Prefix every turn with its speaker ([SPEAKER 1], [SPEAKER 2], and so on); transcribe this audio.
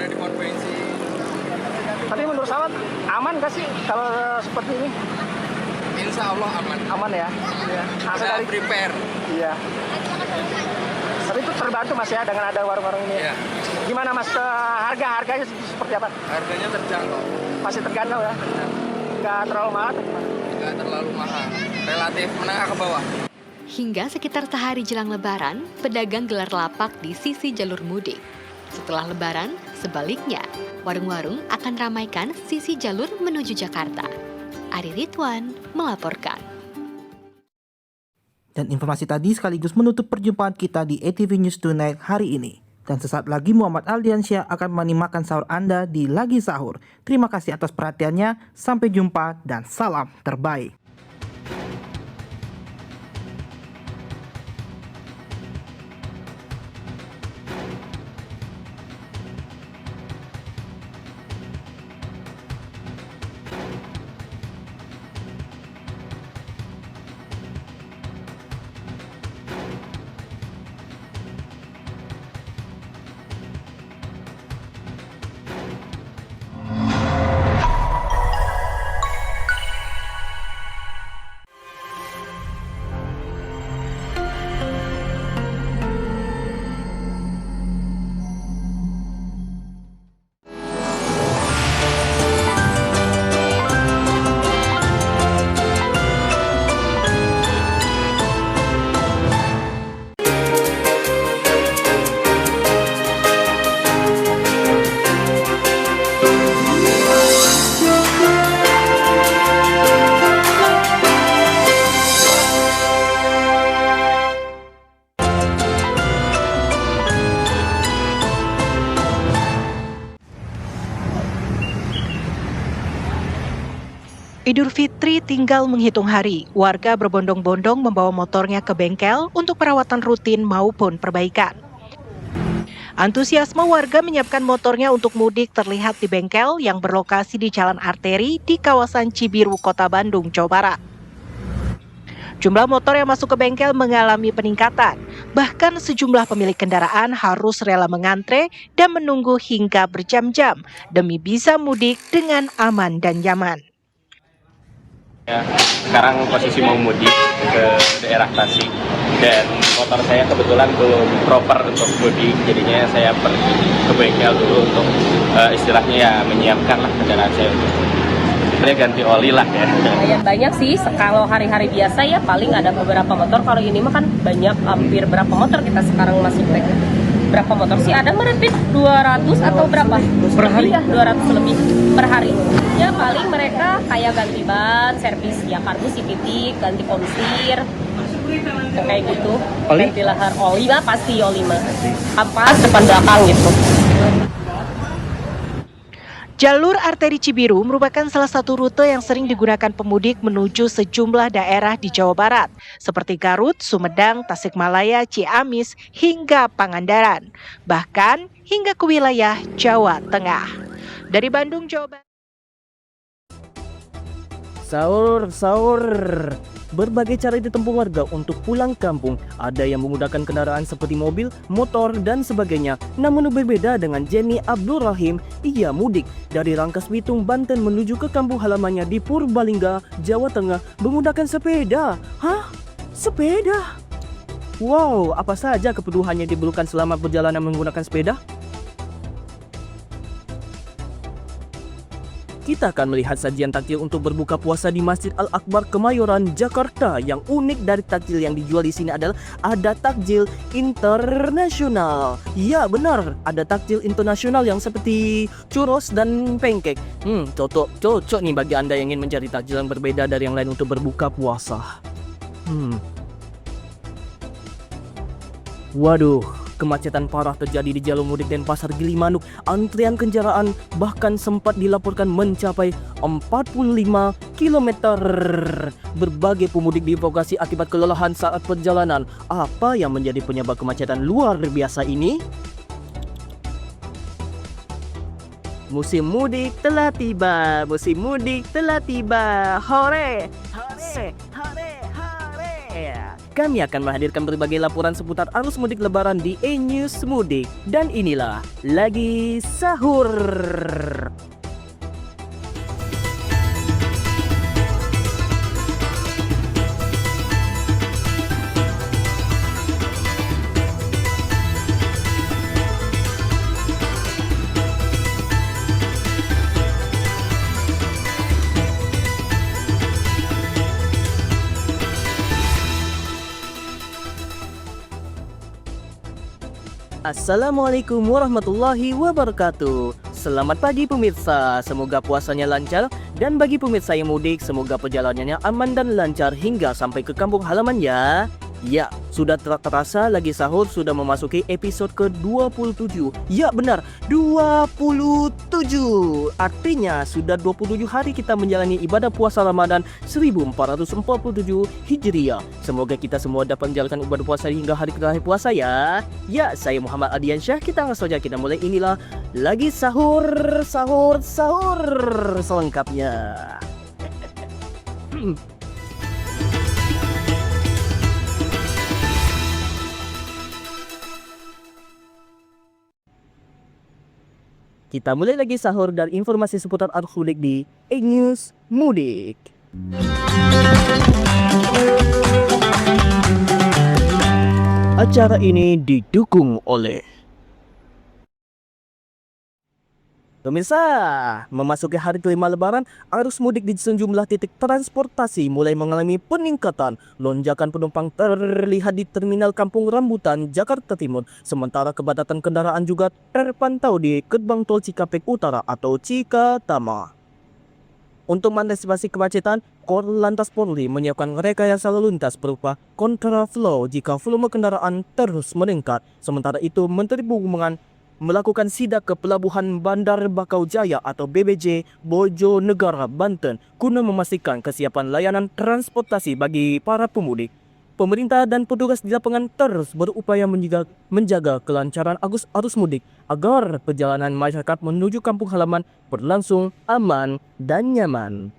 [SPEAKER 1] ada di pom bensin.
[SPEAKER 2] Tapi menurut sahabat aman gak sih kalau seperti ini?
[SPEAKER 1] Insya Allah aman.
[SPEAKER 2] Aman ya? Iya. Asal
[SPEAKER 1] Kita
[SPEAKER 2] dari
[SPEAKER 1] prepare.
[SPEAKER 2] Iya. Tapi itu terbantu Mas ya dengan ada warung-warung ini.
[SPEAKER 1] Iya.
[SPEAKER 2] Gimana Mas harganya seperti apa?
[SPEAKER 1] Harganya terjangkau.
[SPEAKER 2] Masih terjangkau ya? Nggak terlalu mahal atau gimana?
[SPEAKER 1] Nggak terlalu mahal. Relatif menengah ke bawah.
[SPEAKER 3] Hingga sekitar sehari jelang Lebaran, pedagang gelar lapak di sisi jalur mudik. Setelah Lebaran, sebaliknya, warung-warung akan ramaikan sisi jalur menuju Jakarta. Ari Ridwan melaporkan.
[SPEAKER 4] Dan informasi tadi sekaligus menutup perjumpaan kita di ATV News Tonight hari ini. Dan sesaat lagi Muhammad Aldiansyah akan menyimakkan sahur Anda di Lagi Sahur. Terima kasih atas perhatiannya, sampai jumpa dan salam terbaik.
[SPEAKER 5] Idul Fitri tinggal menghitung hari. Warga berbondong-bondong membawa motornya ke bengkel untuk perawatan rutin maupun perbaikan. Antusiasme warga menyiapkan motornya untuk mudik terlihat di bengkel yang berlokasi di jalan arteri di kawasan Cibiru, Kota Bandung, Jawa Barat. Jumlah motor yang masuk ke bengkel mengalami peningkatan. Bahkan sejumlah pemilik kendaraan harus rela mengantre dan menunggu hingga berjam-jam demi bisa mudik dengan aman dan nyaman.
[SPEAKER 6] Ya, sekarang posisi mau mudik ke daerah Tasik dan motor saya kebetulan belum proper untuk mudik, jadinya saya pergi ke bengkel dulu untuk istilahnya ya menyiapkan lah kendaraan saya. Saya ganti oli lah ya.
[SPEAKER 7] Lumayan banyak sih, kalau hari-hari biasa ya paling ada beberapa motor, kalau ini mah kan banyak, hampir berapa motor kita sekarang masuk tag. Berapa motor sih? Ada merepit 200 atau berapa? Per hari? Ya, 200 lebih per hari. Ya paling mereka kayak ganti ban, servis ya karbus, titik, ganti konsir, kayak gitu. Ganti lahar oli lah, pasti oli mah. Kampas depan belakang gitu.
[SPEAKER 5] Jalur arteri Cibiru merupakan salah satu rute yang sering digunakan pemudik menuju sejumlah daerah di Jawa Barat, seperti Garut, Sumedang, Tasikmalaya, Ciamis, hingga Pangandaran, bahkan hingga ke wilayah Jawa Tengah. Dari Bandung, Jawa Barat.
[SPEAKER 4] Sahur. Berbagai cara ditempuh warga untuk pulang kampung. Ada yang menggunakan kendaraan seperti mobil, motor, dan sebagainya. Namun berbeda dengan Jenny Abdul Rahim, ia mudik dari Rangkas Bitung, Banten menuju ke kampung halamannya di Purbalingga, Jawa Tengah menggunakan sepeda. Hah? Sepeda? Wow, apa saja kebutuhan yang diperlukan selama perjalanan menggunakan sepeda? Kita akan melihat sajian takjil untuk berbuka puasa di Masjid Al-Akbar Kemayoran, Jakarta. Yang unik dari takjil yang dijual di sini adalah ada takjil internasional. Ya benar, ada takjil internasional yang seperti churros dan pancake. Cocok nih bagi Anda yang ingin mencari takjil yang berbeda dari yang lain untuk berbuka puasa. Waduh, kemacetan parah terjadi di jalur mudik Denpasar Gilimanuk. Antrian kendaraan bahkan sempat dilaporkan mencapai 45 km. Berbagai pemudik dievakuasi akibat kelelahan saat perjalanan. Apa yang menjadi penyebab kemacetan luar biasa ini? Musim mudik telah tiba. Hore! kami akan menghadirkan berbagai laporan seputar arus mudik lebaran di E-News Mudik. Dan inilah Lagi Sahur. Assalamualaikum warahmatullahi wabarakatuh. Selamat pagi pemirsa, semoga puasanya lancar. Dan bagi pemirsa yang mudik, semoga perjalanannya aman dan lancar hingga sampai ke kampung halaman ya. Ya, sudah terasa Lagi Sahur sudah memasuki episode ke-27. Ya benar, 27. Artinya sudah 27 hari kita menjalani ibadah puasa Ramadan 1447 Hijriah. Semoga kita semua dapat menjalankan ibadah puasa hingga hari terakhir puasa ya. Ya, saya Muhammad Adiansyah. Kita langsung saja kita mulai. Inilah Lagi Sahur, sahur, sahur selengkapnya. Kita mulai lagi sahur dan informasi seputar arus mudik di E-News Mudik. Acara ini didukung oleh pemirsa, memasuki hari kelima lebaran, arus mudik di sejumlah titik transportasi mulai mengalami peningkatan. Lonjakan penumpang terlihat di Terminal Kampung Rambutan, Jakarta Timur. Sementara kepadatan kendaraan juga terpantau di Gerbang Tol Cikampek Utara atau Cikatama. Untuk mengantisipasi kemacetan, Korlantas Polri menyiapkan rekayasa lalu lintas berupa kontraflow jika volume kendaraan terus meningkat. Sementara itu, Menteri Perhubungan melakukan sidak ke Pelabuhan Bandar Bakau Jaya atau BBJ Bojonegara, Banten guna memastikan kesiapan layanan transportasi bagi para pemudik. Pemerintah dan petugas di lapangan terus berupaya menjaga kelancaran arus mudik agar perjalanan masyarakat menuju kampung halaman berlangsung aman dan nyaman.